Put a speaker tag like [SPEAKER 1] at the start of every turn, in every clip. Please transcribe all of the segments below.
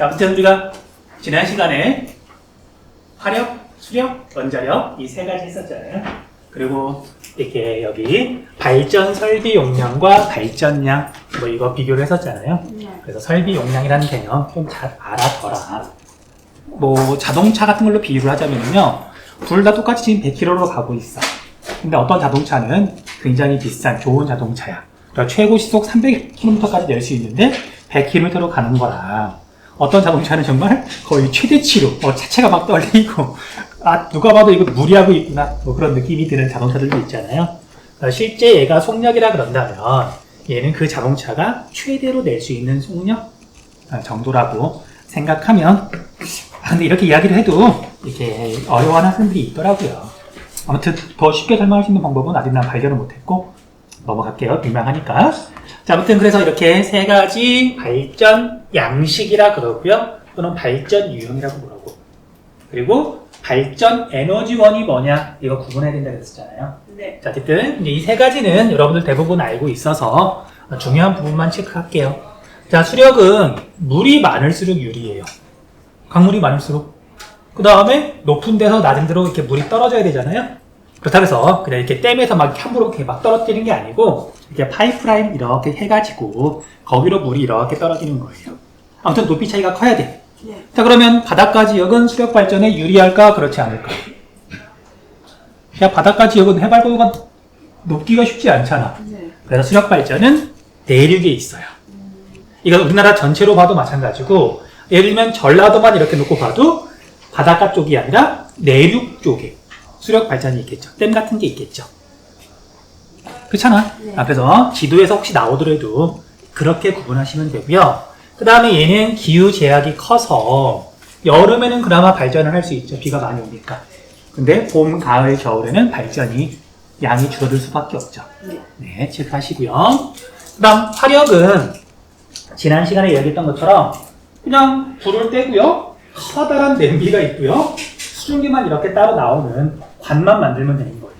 [SPEAKER 1] 자, 아무튼 우리가 지난 시간에 화력, 수력, 원자력 이 세 가지 했었잖아요. 그리고 이렇게 여기 발전 설비 용량과 발전량 뭐 이거 비교를 했었잖아요. 그래서 설비 용량이라는 개념 좀 잘 알아둬라. 뭐 자동차 같은 걸로 비유를 하자면요, 둘 다 똑같이 지금 100km로 가고 있어. 근데 어떤 자동차는 굉장히 비싼 좋은 자동차야. 그러니까 최고 시속 300km까지 낼 수 있는데 100km로 가는 거라. 어떤 자동차는 정말 거의 최대치로 차체가 막 떨리고 누가 봐도 이거 무리하고 있구나 뭐 그런 느낌이 드는 자동차들도 있잖아요. 실제 얘가 속력이라 그런다면 얘는 그 자동차가 최대로 낼 수 있는 속력 정도라고 생각하면, 근데 이렇게 이야기를 해도 이렇게 어려워하는 학생들이 있더라고요. 아무튼 더 쉽게 설명할 수 있는 방법은 아직 난 발견을 못했고 넘어갈게요. 민망하니까. 자, 아무튼 그래서 이렇게 세 가지 발전 양식이라 그러고요. 또는 발전 유형이라고 그러고. 그리고 발전 에너지원이 뭐냐 이거 구분해야 된다고 했었잖아요.
[SPEAKER 2] 네.
[SPEAKER 1] 자, 어쨌든 이제 이 세 가지는 여러분들 대부분 알고 있어서 중요한 부분만 체크할게요. 자, 수력은 물이 많을수록 유리해요. 강물이 많을수록. 그 다음에 높은 데서 낮은 데로 이렇게 물이 떨어져야 되잖아요. 그렇다고 해서 그냥 이렇게 댐에서 막 함부로 이렇게 막 떨어뜨리는 게 아니고 이렇게 파이프라인 이렇게 해가지고 거기로 물이 이렇게 떨어지는 거예요. 아무튼 높이 차이가 커야 돼.
[SPEAKER 2] 네.
[SPEAKER 1] 자, 그러면 바닷가 지역은 수력 발전에 유리할까 그렇지 않을까? 그냥 바닷가 지역은 해발고도가 높기가 쉽지 않잖아.
[SPEAKER 2] 네.
[SPEAKER 1] 그래서 수력 발전은 내륙에 있어요. 이건 우리나라 전체로 봐도 마찬가지고, 예를 들면 전라도만 이렇게 놓고 봐도 바닷가 쪽이 아니라 내륙 쪽에 수력 발전이 있겠죠. 댐 같은 게 있겠죠. 그렇잖아.
[SPEAKER 2] 네.
[SPEAKER 1] 그래서 지도에서 혹시 나오더라도 그렇게 구분하시면 되고요. 그 다음에 얘는 기후 제약이 커서 여름에는 그나마 발전을 할 수 있죠. 비가 많이 오니까. 근데 봄, 가을, 겨울에는 발전이 양이 줄어들 수밖에 없죠.
[SPEAKER 2] 네.
[SPEAKER 1] 네, 체크하시고요. 그 다음 화력은 지난 시간에 이야기했던 것처럼 그냥 불을 떼고요. 커다란 냄비가 있고요. 수증기만 이렇게 따로 나오는 관만 만들면 되는 거예요.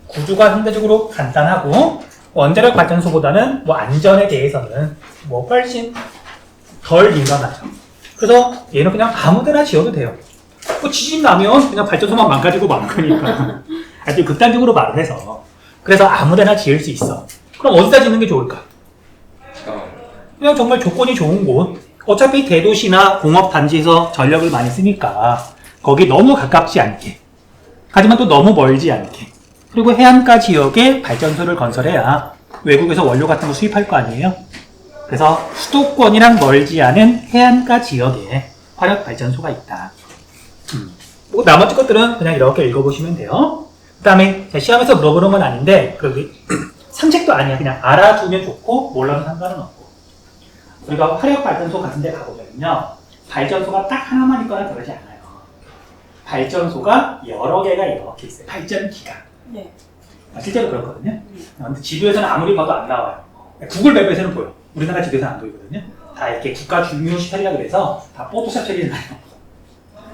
[SPEAKER 1] 구조가 상대적으로 간단하고 원자력 발전소보다는 뭐 안전에 대해서는 뭐 훨씬 덜 민감하죠. 그래서 얘는 그냥 아무데나 지어도 돼요. 뭐 지진 나면 그냥 발전소만 망가지고 마는 거니까. 아주 극단적으로 말을 해서. 그래서 아무데나 지을 수 있어. 그럼 어디다 짓는 게 좋을까? 그냥 정말 조건이 좋은 곳. 어차피 대도시나 공업단지에서 전력을 많이 쓰니까 거기 너무 가깝지 않게, 하지만 또 너무 멀지 않게, 그리고 해안가 지역에 발전소를 건설해야 외국에서 원료 같은 거 수입할 거 아니에요? 그래서 수도권이랑 멀지 않은 해안가 지역에 화력 발전소가 있다. 뭐 나머지 것들은 그냥 이렇게 읽어보시면 돼요. 그 다음에 시험에서 물어보는 건 아닌데 상식도 아니야. 그냥 알아두면 좋고 몰라도 상관은 없고. 우리가 화력 발전소 같은 데 가보면요, 발전소가 딱 하나만 있거나 그러지 않아요. 발전소가 여러 개가 이렇게 있어요. 발전기가.
[SPEAKER 2] 네.
[SPEAKER 1] 실제로 그렇거든요. 근데 지도에서는 아무리 봐도 안 나와요. 구글 맵에서는 보여. 우리나라 지도에서는 안 보이거든요. 다 이렇게 국가 중요 시설이라 그래서 다 포토샵 처리해놔요.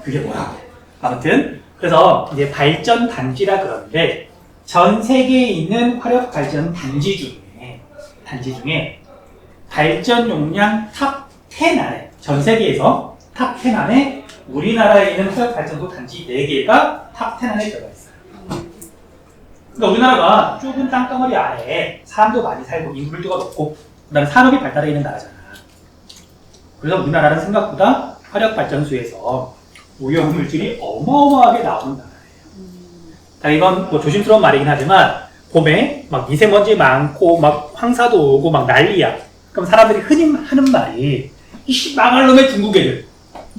[SPEAKER 1] 그게 뭐라고. 아무튼 그래서 이제 발전 단지라 그러는데 전 세계에 있는 화력 발전 단지 중에 발전 용량 탑 10 안에, 전 세계에서 탑 10 안에 우리나라에 있는 화력 발전소 단지 4개가 탑 10 안에 들어가 있어요. 그러니까 우리나라가 좁은 땅덩어리 안에 사람도 많이 살고 인구밀도가 높고 그다음에 산업이 발달해 있는 나라잖아. 그래서 우리나라는 생각보다 화력 발전소에서 오염물질이 어마어마하게 나오는 나라예요. 자, 이건 뭐 조심스러운 말이긴 하지만 봄에 막 미세먼지 많고 막 황사도 오고 막 난리야. 그럼 사람들이 흔히 하는 말이 이씨 망할 놈의 중국 애들.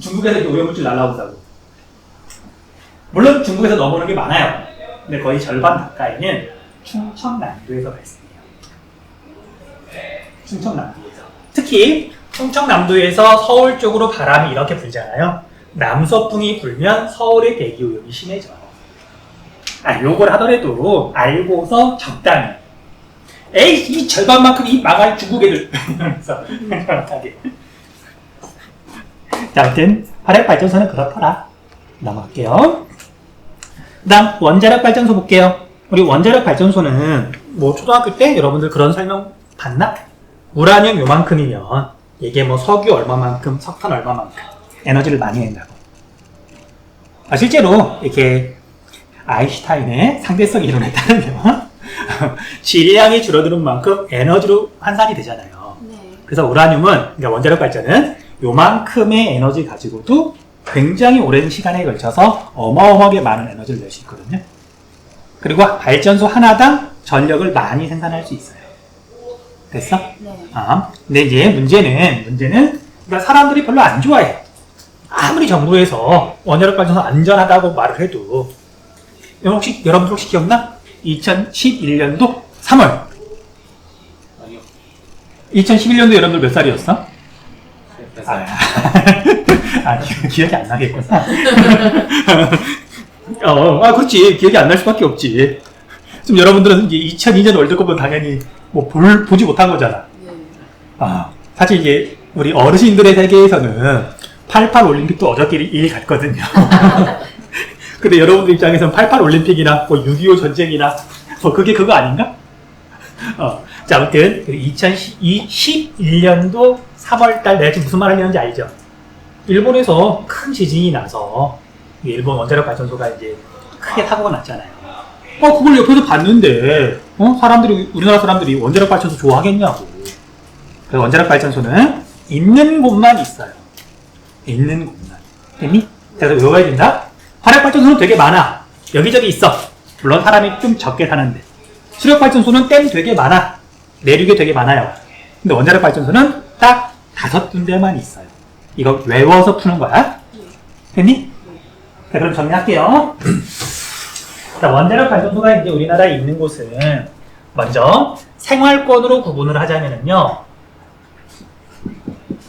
[SPEAKER 1] 중국에서 이렇게 오염물질 날라온다고. 물론 중국에서 넘어오는 게 많아요. 근데 거의 절반 가까이는 충청남도에서 발생해요. 충청남도에서. 특히 충청남도에서 서울 쪽으로 바람이 이렇게 불잖아요. 남서풍이 불면 서울의 대기오염이 심해져. 요걸 하더라도 알고서 적당히. 에이, 이 절반만큼 이 망할 중국 애들. 이러면서 정확하게. 자, 아무튼 화력 발전소는 그렇더라. 넘어갈게요. 그 다음 원자력 발전소 볼게요. 우리 원자력 발전소는 뭐 초등학교 때 여러분들 그런 설명 봤나? 우라늄 요만큼이면 이게 뭐 석유 얼마만큼, 석탄 얼마만큼 에너지를 많이 낸다고. 실제로 이렇게 아인슈타인의 상대성 이론에 따르면 질량이 줄어드는 만큼 에너지로 환산이 되잖아요.
[SPEAKER 2] 네.
[SPEAKER 1] 그래서 우라늄은, 그러니까 원자력 발전은 요만큼의 에너지 가지고도 굉장히 오랜 시간에 걸쳐서 어마어마하게 많은 에너지를 낼 수 있거든요. 그리고 발전소 하나당 전력을 많이 생산할 수 있어요. 됐어?
[SPEAKER 2] 네.
[SPEAKER 1] 근데 이제 문제는 그러니까 사람들이 별로 안 좋아해. 아무리 정부에서 원자력 발전소 안전하다고 말을 해도 여러분 혹시 기억나? 2011년도 3월.
[SPEAKER 3] 아니요.
[SPEAKER 1] 2011년도 여러분들 몇 살이었어?
[SPEAKER 3] 몇 살?
[SPEAKER 1] 기억이 안 나겠구나. 그렇지. 기억이 안 날 수밖에 없지. 지금 여러분들은 이제 2002년 월드컵은 당연히 뭐 보지 못한 거잖아.
[SPEAKER 2] 네.
[SPEAKER 1] 사실 이제 우리 어르신들의 세계에서는 88 올림픽도 어저께 일 같거든요. 근데 여러분들 입장에서는 88 올림픽이나 뭐 6.25 전쟁이나 뭐 그게 그거 아닌가? 자, 아무튼 2011년도 3월달 내가 지금 무슨 말 하려는지 알죠? 일본에서 큰 지진이 나서 일본 원자력 발전소가 이제 크게 사고가 났잖아요. 그걸 옆에서 봤는데 우리나라 사람들이 원자력 발전소 좋아하겠냐고. 그래서 원자력 발전소는 있는 곳만 있어요. 있는 곳만. 됐니? 그래서 외워야 된다. 화력 발전소는 되게 많아. 여기저기 있어. 물론 사람이 좀 적게 사는데. 수력 발전소는 댐 되게 많아. 내륙에 되게 많아요. 근데 원자력 발전소는 딱 5군데만 있어요. 이거 외워서 푸는 거야. 됐니? 자, 그럼 정리할게요. 자, 원자력 발전소가 이제 우리나라에 있는 곳은 먼저 생활권으로 구분을 하자면은요.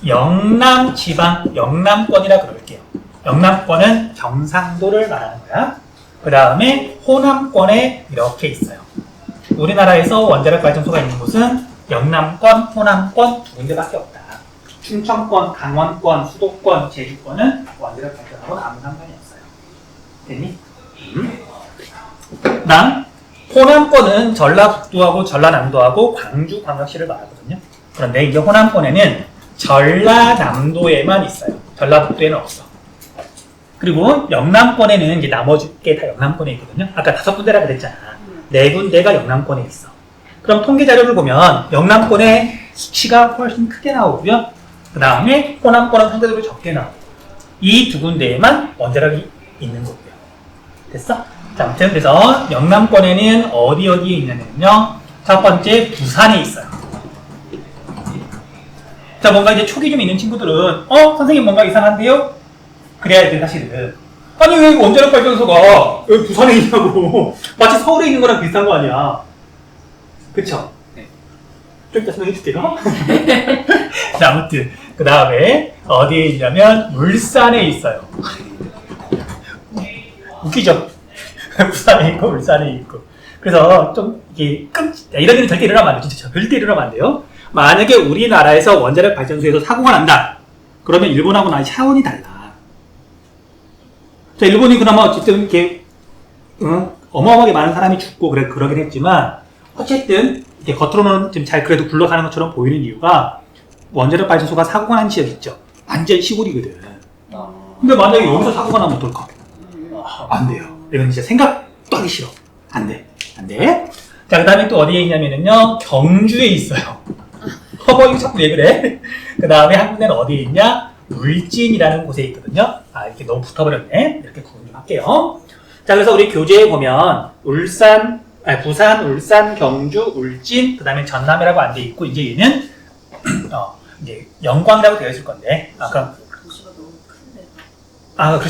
[SPEAKER 1] 영남 지방, 영남권이라 그럴게요. 영남권은 경상도를 말하는 거야. 그 다음에 호남권에 이렇게 있어요. 우리나라에서 원자력 발전소가 있는 곳은 영남권, 호남권 두 군데밖에 없다. 충청권, 강원권, 수도권, 제주권은 원자력 발전하고 아무 상관이 없어요. 됐니? 그다음 호남권은 전라북도하고 전라남도하고 광주광역시를 말하거든요. 그런데 이제 호남권에는 전라남도에만 있어요. 전라북도에는 없어. 그리고 영남권에는 이제 나머지 게 다 영남권에 있거든요. 아까 5군데라 그랬잖아. 4군데가 영남권에 있어. 그럼 통계 자료를 보면 영남권의 수치가 훨씬 크게 나오고요. 그 다음에 호남권은 상대적으로 적게 나오고. 이 2군데에만 원자력이 있는 거고요. 됐어? 자, 아무튼 그래서 영남권에는 어디에 있냐면요. 첫 번째 부산에 있어요. 자, 뭔가 이제 촉이 좀 있는 친구들은 선생님 뭔가 이상한데요? 그래야 돼, 사실은. 아니, 왜 원자력 발전소가 여기 부산에 있냐고. 마치 서울에 있는 거랑 비슷한 거 아니야. 그쵸?
[SPEAKER 3] 네.
[SPEAKER 1] 좀 이따 설명해 줄게요. 자, 아무튼. 그 다음에 어디에 있냐면 울산에 있어요. 웃기죠? 부산에 있고 울산에 있고. 그래서 좀 이게 이런 일은 절대 일어나면 안 돼요. 진짜 절대 일어나면 안 돼요. 만약에 우리나라에서 원자력 발전소에서 사고가 난다. 그러면 일본하고는 아주 차원이 달라. 자, 일본이 그나마 어쨌든 이렇게 어마어마하게 많은 사람이 죽고 그러긴 했지만 어쨌든 이렇게 겉으로는 좀 잘 그래도 굴러가는 것처럼 보이는 이유가 원자력 발전소가 사고가 난 지역 있죠. 완전 시골이거든. 근데 만약에 여기서 사고가 나면 어떨까? 안 돼요. 이건 진짜 생각도 하기 싫어. 안 돼. 안 돼. 자, 그 다음에 또 어디에 있냐면요. 경주에 있어요. 이거 자꾸 왜 그래? 그 다음에 한 군데는 어디에 있냐? 울진이라는 곳에 있거든요. 이렇게 너무 붙어버렸네. 이렇게 구분 좀 할게요. 자, 그래서 우리 교재에 보면 부산, 울산, 경주, 울진, 그 다음에 전남이라고 안 돼 있고, 이제 얘는 이제 영광이라고 되어 있을 건데. 그럼
[SPEAKER 2] 도시가 너무 큰데.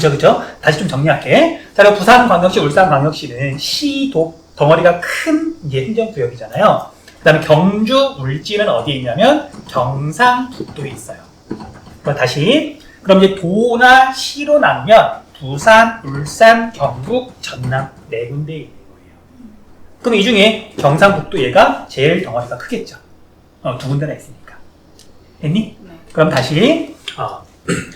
[SPEAKER 1] 그렇죠. 다시 좀 정리할게. 자, 그리고 부산광역시, 울산광역시는 시도 덩어리가 큰 이제 행정구역이잖아요. 그 다음에 경주, 울진은 어디에 있냐면 경상북도에 있어요. 그럼 다시. 그럼 이제 도나 시로 나누면 부산, 울산, 경북, 전남 4군데에 있는 거예요. 그럼 이 중에 경상북도 얘가 제일 덩어리가 크겠죠. 2군데나 있으니까. 됐니?
[SPEAKER 2] 네.
[SPEAKER 1] 그럼 다시.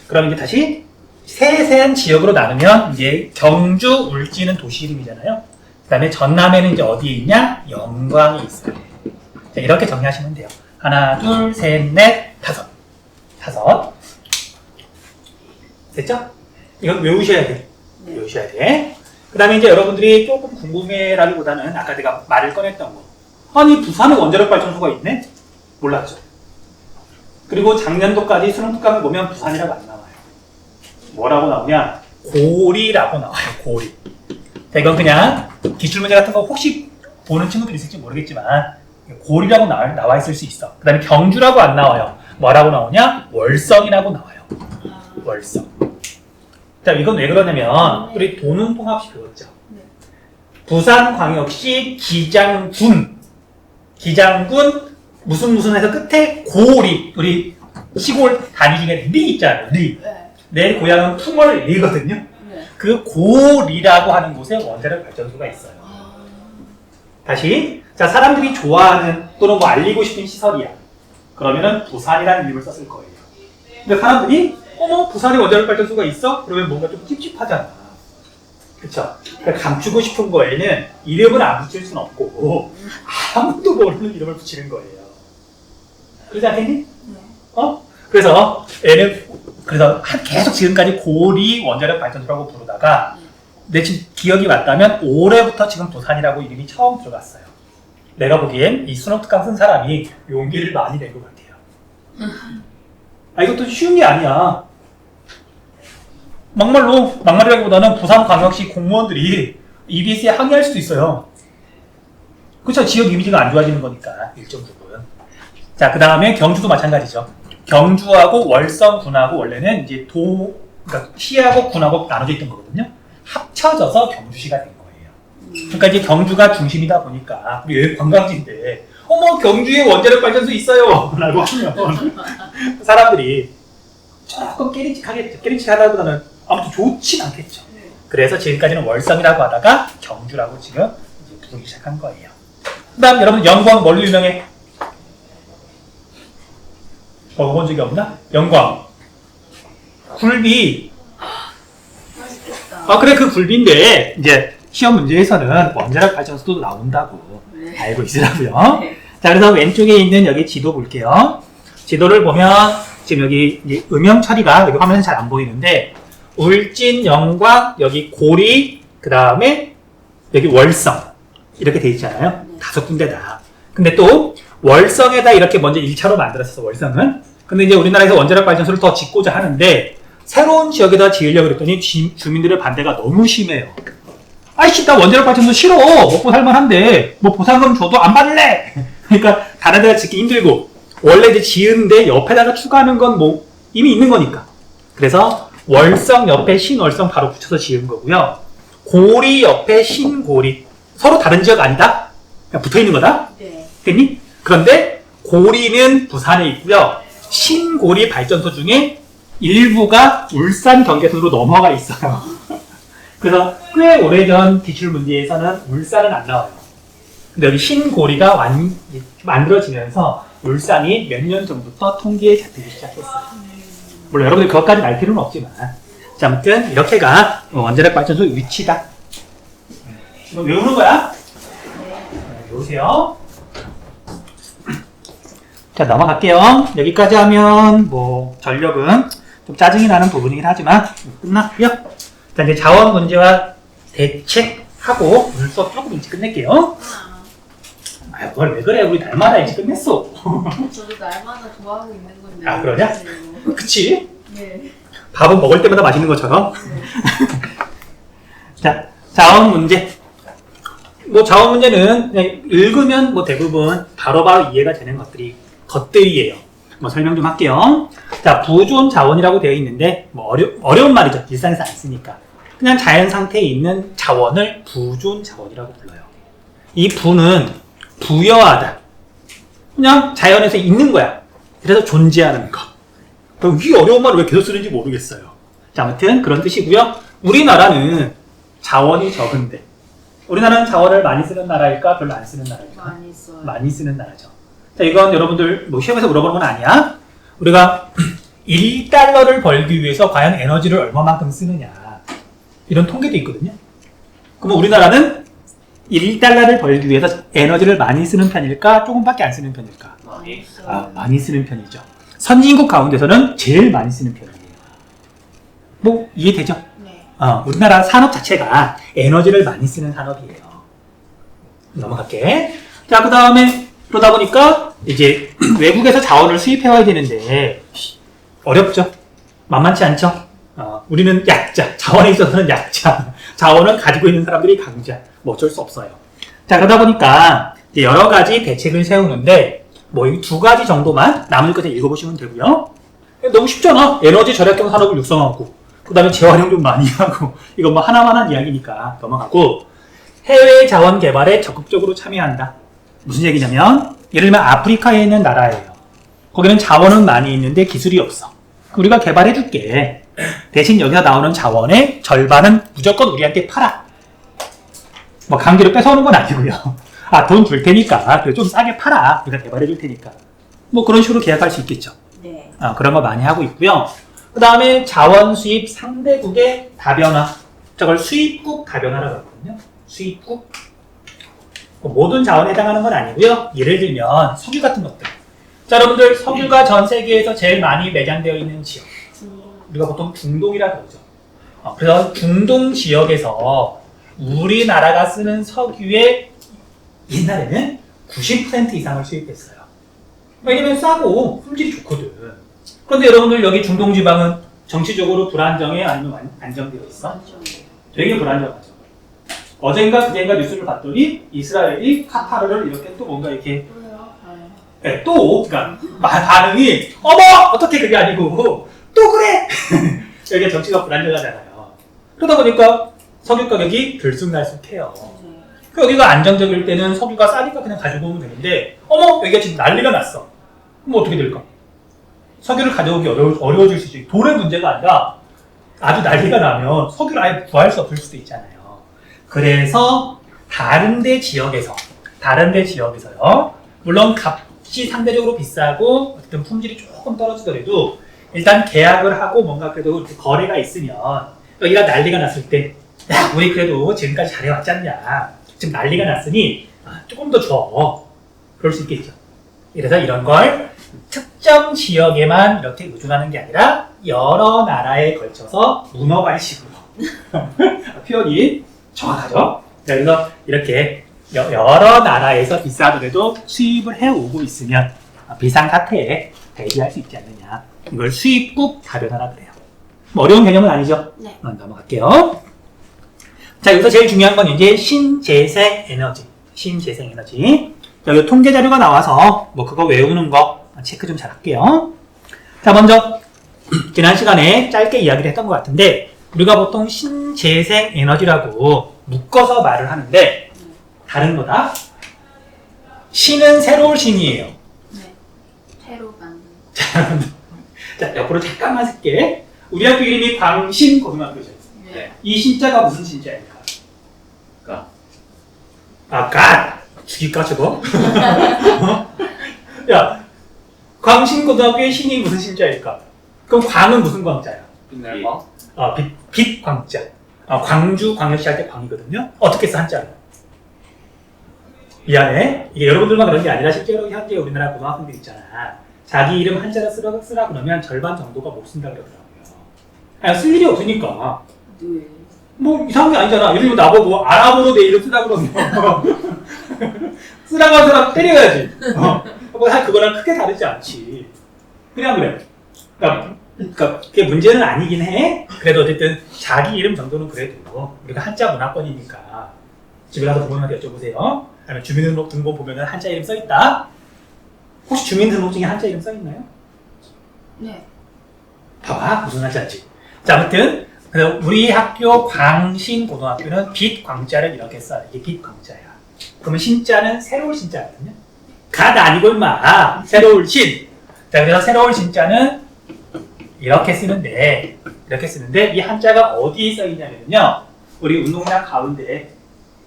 [SPEAKER 1] 그럼 이제 다시 세세한 지역으로 나누면 이제 경주, 울진은 도시 이름이잖아요. 그 다음에 전남에는 이제 어디에 있냐? 영광이 있어요. 자, 이렇게 정리하시면 돼요. 하나, 둘, 셋, 넷, 5. 5. 됐죠? 이건 외우셔야 돼.
[SPEAKER 2] 네.
[SPEAKER 1] 외우셔야 돼. 그 다음에 이제 여러분들이 조금 궁금해라기보다는 아까 내가 말을 꺼냈던 거. 아니, 부산에 원자력 발전소가 있네? 몰랐죠? 그리고 작년도까지 수능 특강을 보면 부산이라고 안 나와요. 뭐라고 나오냐? 고리라고 나와요, 고리. 자, 이건 그냥 기출문제 같은 거 혹시 보는 친구들이 있을지 모르겠지만 고리라고 나와 있을 수 있어. 그 다음에 경주라고 안 나와요. 뭐라고 나오냐? 월성이라고 나와요. 월성. 자, 이건 왜 그러냐면 우리 도능통합시 배웠죠.
[SPEAKER 2] 네.
[SPEAKER 1] 부산광역시 기장군 무슨 해서 끝에 고리, 우리 시골 단위 중에 리 있잖아요. 리.
[SPEAKER 2] 네.
[SPEAKER 1] 내 고향은 풍월리거든요.
[SPEAKER 2] 네.
[SPEAKER 1] 그 고리라고 하는 곳에 원자력 발전소가 있어요. 다시, 자, 사람들이 좋아하는 또는 뭐 알리고 싶은 시설이야. 그러면은 부산이라는 이름을 썼을 거예요. 근데 사람들이 어머, 부산에 원자력 발전소가 있어? 그러면 뭔가 좀 찝찝하잖아. 그쵸? 그러니까 감추고 싶은 거에는 이름을 안 붙일 수는 없고 아무도 모르는 이름을 붙이는 거예요. 그러지 않겠니?
[SPEAKER 2] 네.
[SPEAKER 1] 그래서 얘는 계속 지금까지 고리 원자력 발전소라고 부르다가 내 지금 기억이 맞다면 올해부터 지금 부산이라고 이름이 처음 들어갔어요. 내가 보기엔 이 수능 특강 쓴 사람이 용기를 많이 낸 것 같아요. 이것도 쉬운 게 아니야. 막말이라기보다는 부산광역시 공무원들이 EBS에 항의할 수도 있어요. 그렇죠? 지역 이미지가 안 좋아지는 거니까 일정 부분. 자, 그 다음에 경주도 마찬가지죠. 경주하고 월성군하고 원래는 이제 그러니까 시하고 군하고 나눠져 있던 거거든요. 합쳐져서 경주시가 된 거예요. 그러니까 이제 경주가 중심이다 보니까 우리 여기 관광지인데 어머, 경주에 원자력 발전소 있어요 라고 하면 사람들이 조금 깨림칙하다보다는 아무튼 좋진 않겠죠. 그래서 지금까지는 월성이라고 하다가 경주라고 지금 이제 부르기 시작한 거예요. 그 다음 여러분 영광 뭘로 유명해? 먹어본 적이 없나? 영광. 굴비.
[SPEAKER 2] 맛있겠다.
[SPEAKER 1] 그래, 그 굴비인데 이제 시험 문제에서는 원자력 발전소도 나온다고
[SPEAKER 2] 네.
[SPEAKER 1] 알고 있으라고요.
[SPEAKER 2] 네.
[SPEAKER 1] 자, 그래서 왼쪽에 있는 여기 지도 볼게요. 지도를 보면 지금 여기 이제 음영 처리가 여기 화면에 잘 안 보이는데 울진, 영광, 여기 고리, 그 다음에 여기 월성 이렇게 돼 있잖아요. 5군데다. 근데 또 월성에다 이렇게 먼저 1차로 만들었어, 월성은. 근데 이제 우리나라에서 원자력 발전소를 더 짓고자 하는데 새로운 지역에다 지으려고 그랬더니 주민들의 반대가 너무 심해요. 아이씨, 나 원자력 발전소 싫어. 먹고 살만한데 뭐 보상금 줘도 안 받을래. 그러니까 다른 데가 짓기 힘들고 원래 이제 지은데 옆에다가 추가하는 건 뭐 이미 있는 거니까. 그래서 월성 옆에 신월성 바로 붙여서 지은 거고요. 고리 옆에 신고리. 서로 다른 지역 아니다? 그냥 붙어 있는 거다?
[SPEAKER 2] 네.
[SPEAKER 1] 됐니? 그런데 고리는 부산에 있고요. 신고리 발전소 중에 일부가 울산 경계선으로 넘어가 있어요. 그래서 꽤 오래전 기출문제에서는 울산은 안 나와요. 근데 여기 신고리가 만들어지면서 울산이 몇 년 전부터 통계에 잡히기 시작했어요. 물론 여러분들 그것까지 알 필요는 없지만. 자, 아무튼 이렇게가 원자력 발전소 위치다. 이거 외우는 거야? 외우세요. 자, 넘어갈게요. 여기까지 하면 뭐 전력은 좀 짜증이 나는 부분이긴 하지만 끝났고요. 자, 이제 자원 문제와 대책하고 오늘 수업 조금 일찍 끝낼게요. 그걸 왜 그래? 우리 날마다 일찍 끝냈어.
[SPEAKER 2] 저도 날마다 좋아하고 있는 건데.
[SPEAKER 1] 그러냐? 그치?
[SPEAKER 2] 네.
[SPEAKER 1] 밥은 먹을 때마다 맛있는 것처럼. 자, 자원 문제. 뭐 자원 문제는 그냥 읽으면 뭐 대부분 바로바로 이해가 되는 것들이에요. 뭐 설명 좀 할게요. 자, 부존 자원이라고 되어 있는데 뭐 어려운 말이죠. 일상에서 안 쓰니까. 그냥 자연 상태에 있는 자원을 부존 자원이라고 불러요. 이 부는 부여하다. 그냥 자연에서 있는 거야. 그래서 존재하는 거. 이 어려운 말을 왜 계속 쓰는지 모르겠어요. 자, 아무튼 그런 뜻이고요. 우리나라는 자원이 적은데 우리나라는 자원을 많이 쓰는 나라일까? 별로 안 쓰는 나라일까?
[SPEAKER 2] 많이 써요.
[SPEAKER 1] 많이 쓰는 나라죠. 자, 이건 여러분들 뭐 시험에서 물어보는 건 아니야. 우리가 1달러를 벌기 위해서 과연 에너지를 얼마만큼 쓰느냐. 이런 통계도 있거든요. 그러면 우리나라는 1달러를 벌기 위해서 에너지를 많이 쓰는 편일까? 조금밖에 안 쓰는 편일까?
[SPEAKER 3] 많이.
[SPEAKER 1] 많이 쓰는 편이죠. 선진국 가운데서는 제일 많이 쓰는 표현이에요. 뭐 이해되죠?
[SPEAKER 2] 네.
[SPEAKER 1] 우리나라 산업 자체가 에너지를 많이 쓰는 산업이에요. 넘어갈게. 자, 그 다음에 그러다 보니까 이제 외국에서 자원을 수입해와야 되는데 어렵죠? 만만치 않죠? 우리는 약자, 자원에 있어서는 약자, 자원을 가지고 있는 사람들이 강자. 뭐 어쩔 수 없어요. 자, 그러다 보니까 이제 여러 가지 대책을 세우는데 뭐 이 두 가지 정도만 남을 것에 읽어보시면 되고요. 너무 쉽잖아. 에너지 절약형 산업을 육성하고 그 다음에 재활용 좀 많이 하고 이거 뭐 하나만 한 이야기니까 넘어가고 해외 자원 개발에 적극적으로 참여한다. 무슨 얘기냐면 예를 들면 아프리카에 있는 나라예요. 거기는 자원은 많이 있는데 기술이 없어. 우리가 개발해 줄게. 대신 여기서 나오는 자원의 절반은 무조건 우리한테 팔아. 뭐 강제로 뺏어오는 건 아니고요. 돈 줄 테니까 좀 싸게 팔아. 우리가 개발해 줄 테니까. 뭐 그런 식으로 계약할 수 있겠죠.
[SPEAKER 2] 네.
[SPEAKER 1] 그런 거 많이 하고 있고요. 그 다음에 자원 수입 상대국의 다변화. 저걸 수입국 다변화라고 하거든요. 수입국. 모든 자원에 해당하는 건 아니고요. 예를 들면 석유 같은 것들. 자, 여러분들 석유가 전 세계에서 제일 많이 매장되어 있는 지역. 우리가 보통 중동이라 그러죠. 그래서 중동 지역에서 우리나라가 쓰는 석유의 옛날에는 90% 이상을 수입했어요. 왜냐면 싸고 품질이 좋거든. 그런데 여러분들 여기 중동 지방은 정치적으로 불안정해 아니면 안정되어 있어? 되게 불안정하죠. 어젠가 그젠가 뉴스를 봤더니 이스라엘이 카타르를 이렇게 또 뭔가 이렇게
[SPEAKER 2] 왜요?
[SPEAKER 1] 네, 또 그러니까 반응이 어머 어떻게 그게 아니고 또 그래 여기가 정치가 불안정하잖아요. 그러다 보니까 석유 가격이 들쑥날쑥해요. 여기가 안정적일 때는 석유가 싸니까 그냥 가지고 오면 되는데 어머 여기가 지금 난리가 났어. 그럼 어떻게 될까? 석유를 가져오기 어려워질 수 있죠. 돈의 문제가 아니라 아주 난리가 나면 석유를 아예 구할 수 없을 수도 있잖아요. 그래서 다른 데 지역에서요. 물론 값이 상대적으로 비싸고 어쨌든 품질이 조금 떨어지더라도 일단 계약을 하고 뭔가 그래도 거래가 있으면 여기가 난리가 났을 때 야, 우리 그래도 지금까지 잘해왔지 않냐. 지금 난리가 났으니 조금 더 줘. 그럴 수 있겠죠. 그래서 이런 걸 특정 지역에만 이렇게 의존하는 게 아니라 여러 나라에 걸쳐서 문어발식으로 표현이 정확하죠. 그래서 이렇게 여러 나라에서 비싸더라도 수입을 해오고 있으면 비상사태에 대비할 수 있지 않느냐. 이걸 수입국 다변화라 그래요. 뭐 어려운 개념은 아니죠?
[SPEAKER 2] 네.
[SPEAKER 1] 넘어갈게요. 자, 여기서 제일 중요한 건 이제 신재생 에너지. 신재생 에너지. 여기 통계 자료가 나와서 뭐 그거 외우는 거 체크 좀 잘 할게요. 자, 먼저 지난 시간에 짧게 이야기를 했던 것 같은데 우리가 보통 신재생 에너지라고 묶어서 말을 하는데 다른 거다. 신은 새로운 신이에요.
[SPEAKER 2] 네. 새로 만든.
[SPEAKER 1] 자, 옆으로 잠깐만 쓸게. 우리 학교 이름이 광신고등학교죠.
[SPEAKER 2] 네.
[SPEAKER 1] 이 신자가 무슨 신자일까? 갓! 죽일까 저거? 야, 광신고등학교의 신이 무슨 신자일까? 그럼 광은 무슨 광자야?
[SPEAKER 3] 빛날
[SPEAKER 1] 빛 광자. 광주 광역시 할 때 광이거든요. 어떻게 써 한자로? 미안해. 이게 여러분들만 그런 게 아니라 실제로 현재 우리나라 고등학생들 있잖아. 자기 이름 한자로 쓰라 그러면 절반 정도가 못 쓴다 그러더라고요. 쓸 일이 없으니까.
[SPEAKER 2] 네.
[SPEAKER 1] 뭐 이상한 게 아니잖아. 예를 들면 나보고 아랍어로 내 이름 쓰라 그러면 쓰라고 한 사람 때려야지. 그거랑 크게 다르지 않지. 그냥 그래. 그러니까 그게 문제는 아니긴 해. 그래도 어쨌든 자기 이름 정도는 그래도 우리가 한자 문화권이니까 집에 가서 부모님한테 여쭤보세요. 아니면 주민등록본 보면은 한자 이름 써 있다. 혹시 주민등록증에 한자 이름 써 있나요?
[SPEAKER 2] 네.
[SPEAKER 1] 봐봐 무슨 한자인지. 자, 아무튼 우리 학교 광신고등학교는 빛광자를 이렇게 써요. 이게 빛광자야. 그러면 신자는 새로운 신자거든요. 갓 아니고 임마. 새로운 신. 자, 그래서 새로운 신자는 이렇게 쓰는데 이 한자가 어디에 써 있냐면요. 우리 운동장 가운데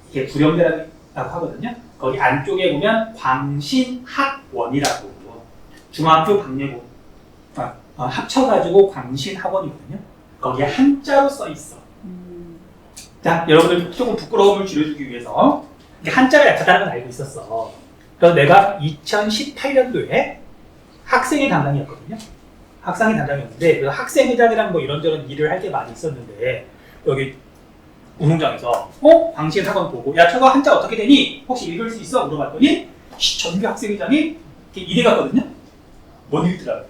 [SPEAKER 1] 이게 구령대라고 하거든요. 거기 안쪽에 보면 광신학원이라고 중학교 박예고 합쳐가지고 광신학원이거든요. 거기에 한자로 써 있어. 자, 여러분들 조금 부끄러움을 줄여주기 위해서 한자가 약하다는 건 알고 있었어. 그래서 내가 2018년도에 학생회 담당이었거든요. 학생회 담당이었는데 그 학생회장이랑 뭐 이런저런 일을 할 게 많이 있었는데 여기 운동장에서 광신 학원 보고 야 저거 한자 어떻게 되니? 혹시 읽을 수 있어? 물어봤더니 전교 학생회장이 이렇게 이래 갔거든요. 못 읽더라고요.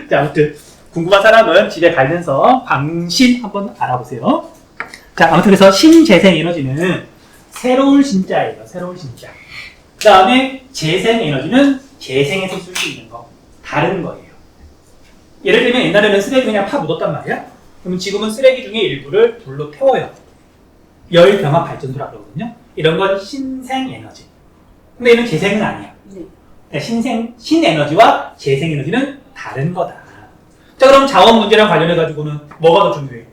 [SPEAKER 1] 자, 아무튼 궁금한 사람은 집에 가면서 광신 한번 알아보세요. 자, 아무튼 그래서 신재생에너지는 새로울 신자예요. 새로울 신자. 그 다음에 재생에너지는 재생해서 쓸 수 있는 거. 다른 거예요. 예를 들면 옛날에는 쓰레기 그냥 파 묻었단 말이야. 그러면 지금은 쓰레기 중에 일부를 불로 태워요. 열병합 발전소라 그러거든요. 이런 건 신생에너지. 근데 얘는 재생은 아니야.
[SPEAKER 2] 네.
[SPEAKER 1] 신에너지와 재생에너지는 다른 거다. 자, 그럼 자원 문제랑 관련해가지고는 뭐가 더 중요해?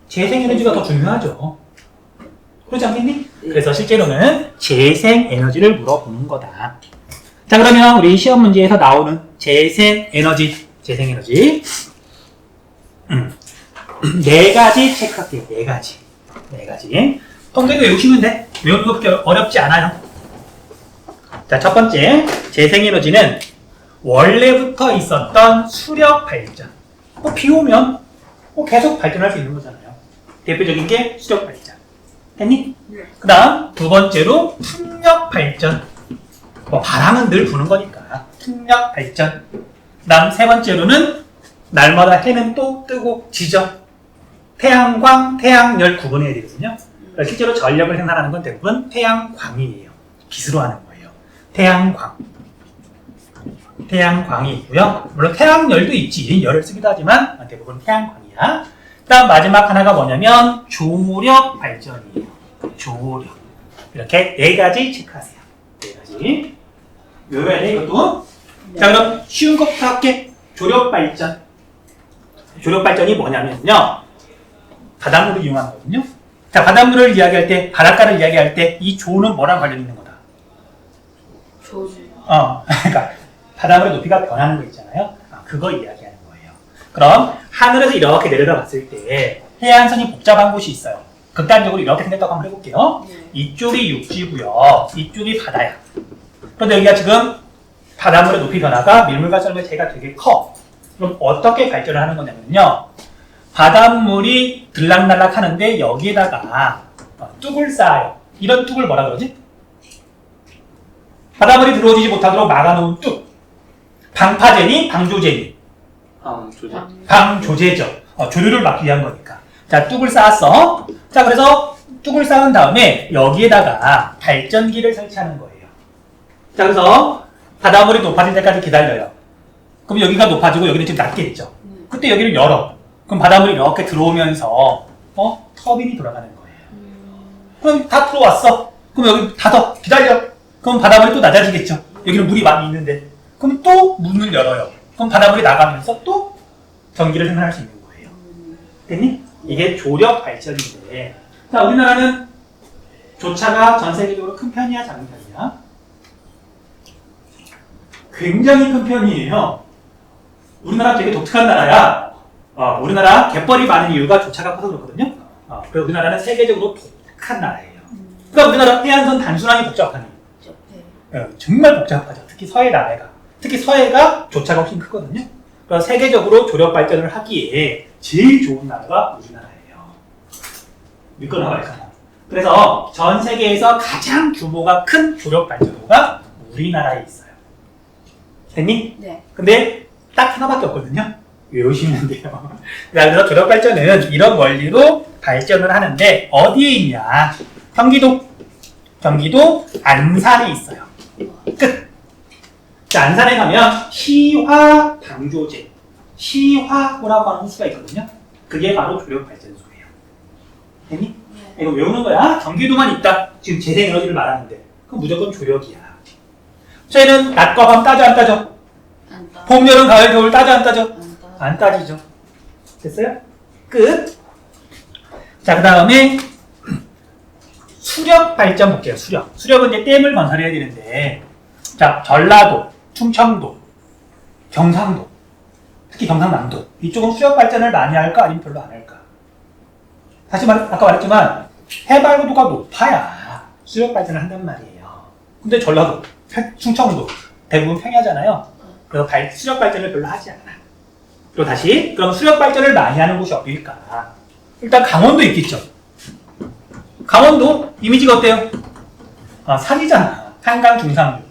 [SPEAKER 1] 재생에너지가 더 중요하죠. 그렇지 않겠니?
[SPEAKER 2] 네.
[SPEAKER 1] 그래서 실제로는 재생에너지를 물어보는 거다. 자, 그러면 우리 시험 문제에서 나오는 재생에너지. 네 가지 체크할게요. 네 가지. 통계도 외우시면 돼. 외우는 거 그렇게 어렵지 않아요. 자, 첫 번째, 재생에너지는 원래부터 있었던 수력 발전. 비 오면 계속 발전할 수 있는 거잖아요. 대표적인 게 수력 발전. 됐니?
[SPEAKER 2] 네.
[SPEAKER 1] 그 다음, 두 번째로 풍력 발전. 바람은 늘 부는 거니까. 풍력 발전. 그 다음, 세 번째로는 날마다 해는 또 뜨고 지죠. 태양광, 태양열 구분해야 되거든요. 그러니까 실제로 전력을 생산하는 건 대부분 태양광이에요. 빛으로 하는 거예요. 태양광이 있고요. 물론 태양열도 있지. 열을 쓰기도 하지만 대부분 태양광이야. 그 다음 마지막 하나가 뭐냐면 조력 발전이에요. 조력. 이렇게 네 가지 체크하세요. 네 가지. 외워야 돼, 이것도.
[SPEAKER 2] 네.
[SPEAKER 1] 자, 그럼 쉬운 것부터 할게. 조력 발전. 조력 발전이 뭐냐면요. 바닷물을 이용하는 거거든요. 자, 바닷물을 이야기할 때, 바닷가를 이야기할 때, 이 조는 뭐랑 관련이 있는 거다?
[SPEAKER 2] 조주.
[SPEAKER 1] 그러니까 바닷물의 높이가 변하는 거 있잖아요. 그거 이야기하는 거예요. 그럼 하늘에서 이렇게 내려다봤을 때 해안선이 복잡한 곳이 있어요. 극단적으로 이렇게 생겼다고 한번 해볼게요.
[SPEAKER 2] 네.
[SPEAKER 1] 이쪽이 육지고요. 이쪽이 바다야. 그런데 여기가 지금 바닷물의 높이 변화가 밀물과 썰물의 차이가 되게 커. 그럼 어떻게 발전을 하는 거냐면요. 바닷물이 들락날락 하는데 여기에다가 뚝을 쌓아요. 이런 뚝을 뭐라 그러지? 바닷물이 들어오지 못하도록 막아놓은 뚝. 방파제니, 방조제니?
[SPEAKER 3] 조작.
[SPEAKER 1] 방조제죠. 조류를 막기 위한 거니까. 자, 뚝을 쌓았어. 자, 그래서 뚝을 쌓은 다음에 여기에다가 발전기를 설치하는 거예요. 자, 그래서 바닷물이 높아질 때까지 기다려요. 그럼 여기가 높아지고 여기는 지금 낮겠죠. 그때 여기를 열어. 그럼 바닷물이 이렇게 들어오면서 터빈이 돌아가는 거예요. 그럼 다 들어왔어. 그럼 여기 닫아. 기다려. 그럼 바닷물이 또 낮아지겠죠. 여기는 물이 많이 있는데. 그럼 또 문을 열어요. 그럼 바닷물이 나가면서 또 전기를 생산할 수 있는 거예요. 됐니? 이게 조력 발전인데. 자, 우리나라는 조차가 전 세계적으로 큰 편이야, 작은 편이야? 굉장히 큰 편이에요. 우리나라 되게 독특한 나라야. 우리나라 갯벌이 많은 이유가 조차가 커서 그렇거든요. 그래서 우리나라는 세계적으로 독특한 나라예요. 그러니까 우리나라 해안선 단순하게 복잡하니. 정말 복잡하죠. 특히 서해 나라가. 특히 서해가 조차가 훨씬 크거든요. 그래서 세계적으로 조력 발전을 하기에 제일 좋은 나라가 우리나라예요. 믿거나 말거나. 그래서 전 세계에서 가장 규모가 큰 조력 발전소가 우리나라에 있어요. 됐니?
[SPEAKER 2] 네.
[SPEAKER 1] 근데 딱 하나밖에 없거든요. 외우시면 돼요. 그래서 조력 발전은 이런 원리로 발전을 하는데 어디에 있냐? 경기도 안산에 있어요. 끝. 자, 안산에 가면 시화 방조제, 시화호라고 하는 호수가 있거든요. 그게 바로 조력 발전소예요. 됐니?
[SPEAKER 2] 네.
[SPEAKER 1] 이거 외우는 거야. 경기도만 있다. 지금 재생에너지를 말하는데 그럼 무조건 조력이야. 저희는 낮과 밤 따져 안 따져?
[SPEAKER 2] 안 따.
[SPEAKER 1] 봄, 여름, 가을, 겨울 따져 안 따져?
[SPEAKER 2] 안 따.
[SPEAKER 1] 안 따지죠. 됐어요? 끝. 자, 그 다음에 수력 발전 볼게요. 수력은 이제 댐을 건설해야 되는데, 자, 전라도, 충청도, 경상도, 특히 경상남도 이쪽은 수력 발전을 많이 할까 아니면 별로 안 할까? 아까 말했지만 해발고도가 높아야 수력 발전을 한단 말이에요. 근데 전라도, 충청도 대부분 평야잖아요. 그래서 수력 발전을 별로 하지 않아. 그리고 다시 그럼 수력 발전을 많이 하는 곳이 어디일까? 일단 강원도 있겠죠. 강원도 이미지가 어때요? 산이잖아. 한강 중상류.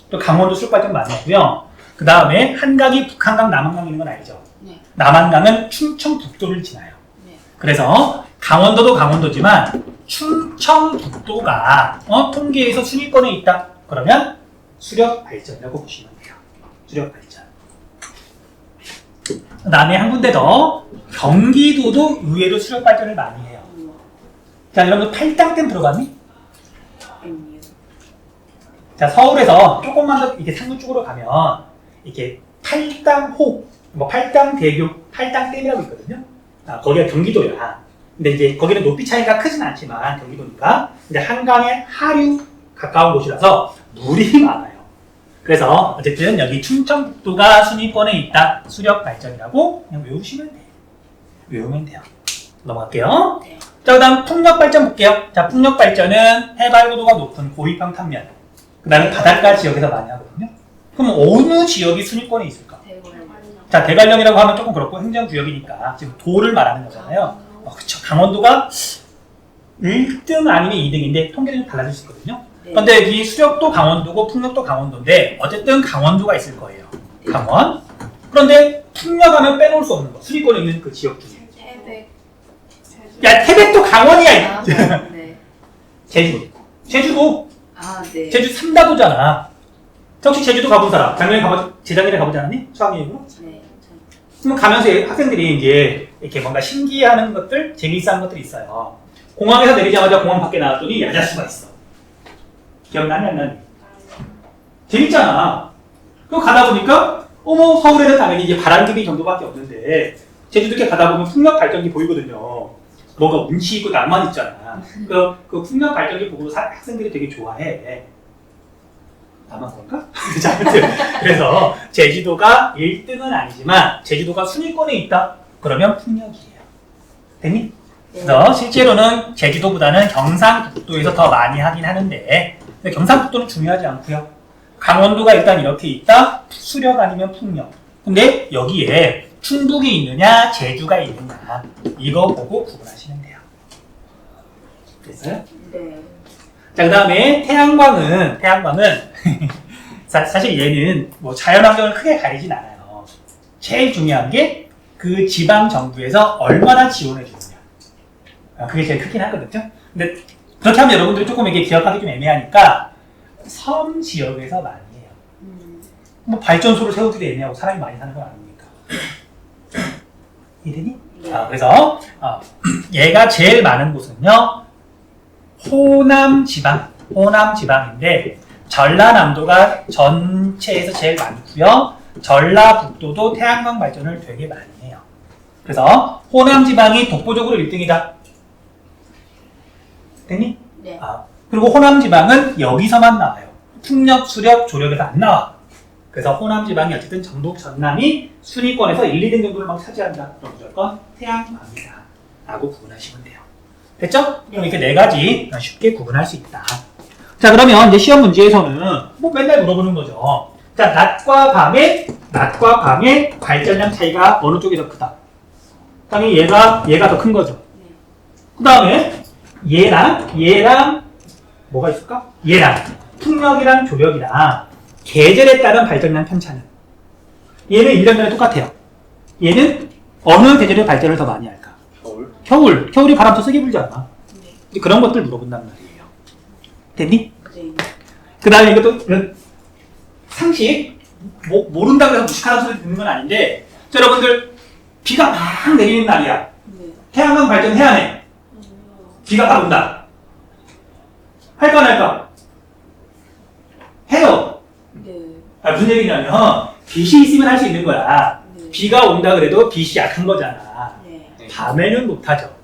[SPEAKER 1] 또 강원도 수력 발전 많이 하고요. 그 다음에 한강이 북한강, 남한강 있는 건 알죠?
[SPEAKER 2] 네.
[SPEAKER 1] 남한강은 충청북도를 지나요.
[SPEAKER 2] 네.
[SPEAKER 1] 그래서 강원도도 강원도지만 충청북도가 통계에서 순위권에 있다. 그러면 수력 발전이라고 보시면 돼요. 수력 발전. 그 다음에 한 군데 더 경기도도 의외로 수력 발전을 많이 해요. 자, 여러분 팔당댐 들어갔니?
[SPEAKER 2] 아니요.
[SPEAKER 1] 자, 서울에서 조금만 더 이렇게 상류 쪽으로 가면 이렇게 팔당호, 팔당대교, 팔당댐이라고 있거든요. 거기가 경기도야. 근데 이제 거기는 높이 차이가 크진 않지만 경기도니까. 근데 한강의 하류 가까운 곳이라서 물이 많아요. 그래서 어쨌든 여기 충청북도가 순위권에 있다. 수력 발전이라고 그냥 외우시면 돼요. 외우면 돼요. 넘어갈게요.
[SPEAKER 2] 네.
[SPEAKER 1] 자, 그 다음 풍력 발전 볼게요. 자, 풍력 발전은 해발 고도가 높은 고위평 탄면, 그 다음에 바닷가 지역에서 많이 하거든요. 그럼 어느 지역이 순위권에 있을까?
[SPEAKER 2] 대구요.
[SPEAKER 1] 자, 대관령이라고 하면 조금 그렇고 행정구역이니까 지금 도를 말하는 거잖아요. 그쵸. 강원도가 1등 아니면 2등인데 통계는 좀 달라질 수 있거든요.
[SPEAKER 2] 네.
[SPEAKER 1] 그런데 여기 수력도 강원도고 풍력도 강원도인데 어쨌든 강원도가 있을 거예요. 강원. 그런데 풍력하면 빼놓을 수 없는 거. 순위권에 있는 그 지역 중에.
[SPEAKER 2] 태백.
[SPEAKER 1] 야, 태백도 강원이야.
[SPEAKER 2] 아, 네.
[SPEAKER 1] 제주도. 제주도.
[SPEAKER 2] 아, 네.
[SPEAKER 1] 제주 삼다도잖아. 혹시 제주도 가본 사람? 재작년에 가보지 않았니? 수학여행으로?
[SPEAKER 2] 네.
[SPEAKER 1] 그럼 가면서 학생들이 이제 이렇게 뭔가 신기해하는 것들, 재미있어하는 것들이 있어요. 공항에서 내리자마자 공항 밖에 나왔더니 야자수가 있어. 기억나니 안 나니? 재밌잖아. 그거 가다 보니까 어머, 서울에는 당연히 이제 바람개비 정도밖에 없는데 제주도 이렇게 가다 보면 풍력 발전기 보이거든요. 뭔가 운치 있고 낭만 있잖아. 그 풍력 발전기 보고 학생들이 되게 좋아해. 나만 그런가? 그래서 제주도가 1등은 아니지만 제주도가 순위권에 있다? 그러면 풍력이에요. 됐니? 그래서 실제로는 제주도보다는 경상북도에서 더 많이 하긴 하는데 근데 경상북도는 중요하지 않고요. 강원도가 일단 이렇게 있다? 수력 아니면 풍력. 근데 여기에 충북이 있느냐 제주가 있느냐 이거 보고 구분하시면 돼요. 됐어요?
[SPEAKER 2] 네.
[SPEAKER 1] 자, 그 다음에 태양광은 사실 얘는 뭐 자연환경을 크게 가리진 않아요. 제일 중요한 게 그 지방 정부에서 얼마나 지원해 주느냐. 그게 제일 크긴 하거든요. 근데 그렇게 하면 여러분들이 조금 이게 기억하기 좀 애매하니까 섬 지역에서 많이 해요. 뭐 발전소를 세우기도 애매하고 사람이 많이 사는 건 아니니까. 이해되니?
[SPEAKER 2] 네.
[SPEAKER 1] 그래서 얘가 제일 많은 곳은요. 호남 지방인데 전라남도가 전체에서 제일 많고요. 전라북도도 태양광 발전을 되게 많이 해요. 그래서 호남 지방이 독보적으로 1등이다. 됐니?
[SPEAKER 2] 네.
[SPEAKER 1] 그리고 호남 지방은 여기서만 나와요. 풍력, 수력, 조력에서 안 나와. 그래서 호남 지방이 어쨌든 전북, 전남이 순위권에서 1, 2등 정도를 막 차지한다. 그럼 무조건 태양광이다. 라고 구분하시면 돼요. 됐죠? 그럼 이렇게 네 가지 쉽게 구분할 수 있다. 자, 그러면 이제 시험 문제에서는 뭐 맨날 물어보는 거죠. 자, 낮과 밤의 발전량 차이가 어느 쪽이 더 크다? 당연히 얘가 더 큰 거죠. 그 다음에 얘랑 뭐가 있을까? 얘랑 풍력이랑 조력이랑 계절에 따른 발전량 편차는 얘는 1년 내내 똑같아요. 얘는 어느 계절에 발전을 더 많이 할까? 겨울이 바람 더 세게 불잖아.
[SPEAKER 2] 네.
[SPEAKER 1] 그런 것들 물어본단 말이에요. 됐니?
[SPEAKER 2] 네.
[SPEAKER 1] 그 다음에 이것도 상식 모른다고 해서 무식하다는 소리 듣는 건 아닌데 자, 여러분들 비가 막 내리는 날이야.
[SPEAKER 2] 네.
[SPEAKER 1] 태양광 발전해야 해. 비가 막 온다. 할까 안 할까? 해요.
[SPEAKER 2] 네.
[SPEAKER 1] 무슨 얘기냐면 빛이 있으면 할 수 있는 거야.
[SPEAKER 2] 네.
[SPEAKER 1] 비가 온다 그래도 빛이 약한 거잖아.
[SPEAKER 2] 네.
[SPEAKER 1] 밤에는 못하죠.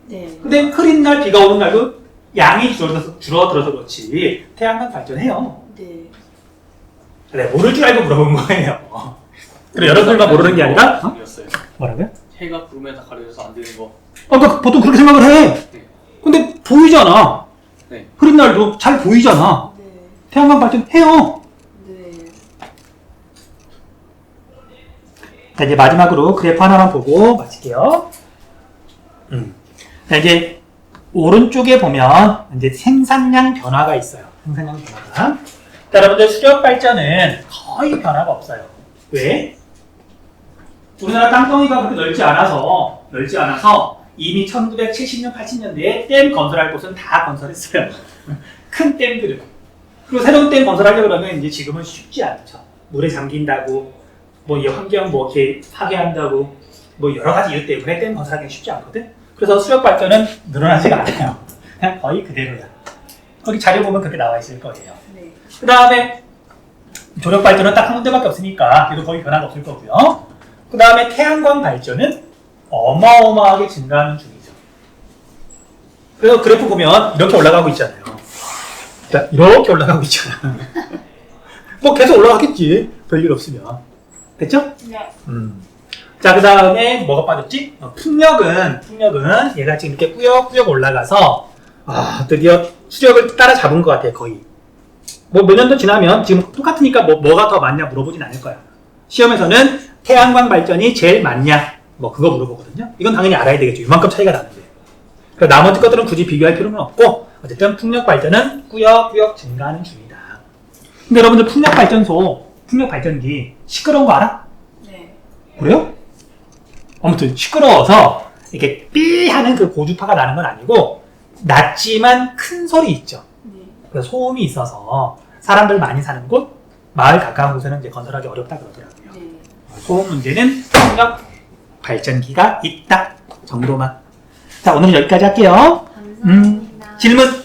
[SPEAKER 2] 네.
[SPEAKER 1] 근데 흐린 날 비가 오는 날도 양이 줄어들어서 그렇지 태양광 발전해요.
[SPEAKER 2] 네.
[SPEAKER 1] 네, 모를 줄 알고 물어본 거예요. 그리고 여러분들만 모르는 게 아니라
[SPEAKER 3] 이었어요.
[SPEAKER 1] 뭐라고요?
[SPEAKER 3] 해가 구름에다 가려져서 안 되는 거.
[SPEAKER 1] 그러니까 보통 그렇게 생각을 해.
[SPEAKER 3] 네.
[SPEAKER 1] 근데 보이잖아.
[SPEAKER 3] 네.
[SPEAKER 1] 흐린 날도 잘 보이잖아.
[SPEAKER 2] 네.
[SPEAKER 1] 태양광 발전해요.
[SPEAKER 2] 네.
[SPEAKER 1] 자, 이제 마지막으로 그래프 하나만 보고 마칠게요. 자, 이제 오른쪽에 보면 이제 생산량 변화가 있어요. 생산량 변화가. 자, 여러분들 수력 발전은 거의 변화가 없어요. 왜? 우리나라 땅덩이가 그렇게 넓지 않아서 이미 1970년, 80년대에 댐 건설할 곳은 다 건설했어요. 큰 댐들은. 그리고 새로운 댐 건설하려고 그러면 이제 지금은 쉽지 않죠. 물에 잠긴다고, 뭐 이 환경 뭐 이렇게 파괴한다고, 뭐 여러 가지 이유 때문에 댐 건설하기는 쉽지 않거든. 그래서 수력 발전은 늘어나지가 않아요. 그냥 거의 그대로야. 거기 자료 보면 그렇게 나와 있을 거예요.
[SPEAKER 2] 네.
[SPEAKER 1] 그 다음에 조력 발전은 딱 한 군데밖에 없으니까 그래도 거의 변화가 없을 거고요. 그 다음에 태양광 발전은 어마어마하게 증가하는 중이죠. 그래서 그래프 보면 이렇게 올라가고 있잖아요. 자, 이렇게 올라가고 있잖아. 뭐 계속 올라가겠지. 별일 없으면. 됐죠?
[SPEAKER 2] 네.
[SPEAKER 1] 자, 그 다음에 뭐가 빠졌지? 풍력은 얘가 지금 이렇게 꾸역꾸역 올라가서 드디어 수력을 따라잡은 것 같아요. 거의. 뭐 몇 년도 지나면 지금 똑같으니까 뭐가 더 많냐 물어보진 않을 거야. 시험에서는 태양광 발전이 제일 많냐 뭐 그거 물어보거든요. 이건 당연히 알아야 되겠죠. 이만큼 차이가 나는데. 그러니까 나머지 것들은 굳이 비교할 필요는 없고 어쨌든 풍력 발전은 꾸역꾸역 증가하는 중이다. 근데 여러분들 풍력 발전기 시끄러운 거 알아?
[SPEAKER 2] 네.
[SPEAKER 1] 그래요? 아무튼 시끄러워서 이렇게 삐 하는 그 고주파가 나는 건 아니고 낮지만 큰 소리 있죠.
[SPEAKER 2] 네.
[SPEAKER 1] 그래서 소음이 있어서 사람들 많이 사는 곳, 마을 가까운 곳에는 이제 건설하기 어렵다 그러더라고요.
[SPEAKER 2] 네.
[SPEAKER 1] 소음 문제는 풍력 발전기가 있다 정도만. 자, 오늘은 여기까지 할게요.
[SPEAKER 2] 감사합니다.
[SPEAKER 1] 질문.